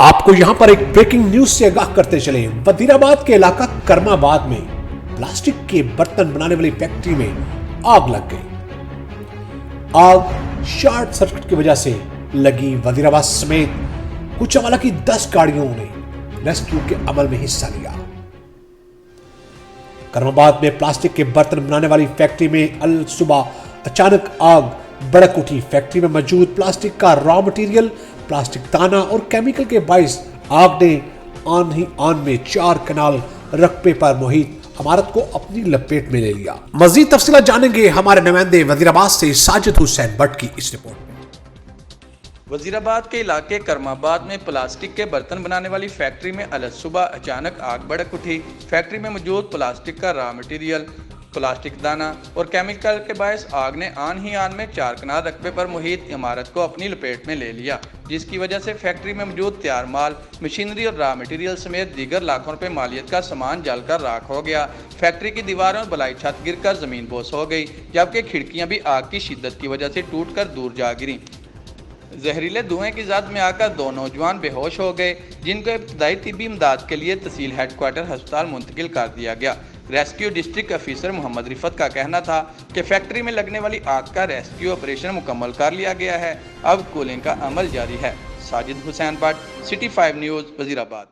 आपको यहां पर एक ब्रेकिंग न्यूज से आगाह करते चले। वजीराबाद के इलाका करमाबाद में प्लास्टिक के बर्तन बनाने वाली फैक्ट्री में आग लग गई। आग शॉर्ट सर्किट की वजह से लगी। वजीराबाद समेत कुछ अमला की 10 गाड़ियों ने रेस्क्यू के अमल में हिस्सा लिया। करमाबाद में प्लास्टिक के बर्तन बनाने वाली फैक्ट्री में अल सुबह अचानक आग भड़क उठी। फैक्ट्री में मौजूद प्लास्टिक का रॉ मटेरियल, प्लास्टिक दाना और केमिकल के बाइस आग ने आन ही आन में 4 कनाल रकबे पर मुहित इमारत को अपनी लपेट में ले लिया। मजीद तफसीलात जानेंगे हमारे नुमाइंदे वजीराबाद से साजिद हुसैन भट्ट की इस रिपोर्ट में। वजीराबाद के इलाके करमाबाद में प्लास्टिक के बर्तन बनाने वाली फैक्ट्री में अलग सुबह अचानक आग भड़क उठी। फैक्ट्री में मौजूद प्लास्टिक का रॉ मटेरियल, प्लास्टिक दाना और केमिकल के बायस आग ने आन ही आन में 4 कनाल रकबे पर मुहित इमारत को अपनी लपेट में ले लिया, जिसकी वजह से फैक्ट्री में मौजूद तैयार माल, मशीनरी और रॉ मटेरियल समेत दीगर लाखों रुपए मालियत का सामान जलकर राख हो गया। फैक्ट्री की दीवारों और बलाई छत गिरकर जमीन बोस हो गई, जबकि खिड़कियां भी आग की शिद्दत की वजह से टूटकर दूर जा गिरी। जहरीले धुएं की जद में आकर 2 नौजवान बेहोश हो गए, जिनको इब्तदाई तिब्बी इमदाद के लिए तहसील हेडक्वार्टर अस्पताल मुंतकिल कर दिया गया। Rescue district officer Mohammad Rifat का कहना था कि फैक्ट्री में लगने वाली आग का रेस्क्यू ऑपरेशन मुकम्मल कर लिया गया है। अब कूलिंग का अमल जारी है। Sajid Hussain Bhatt, city 5 news, Wazirabad.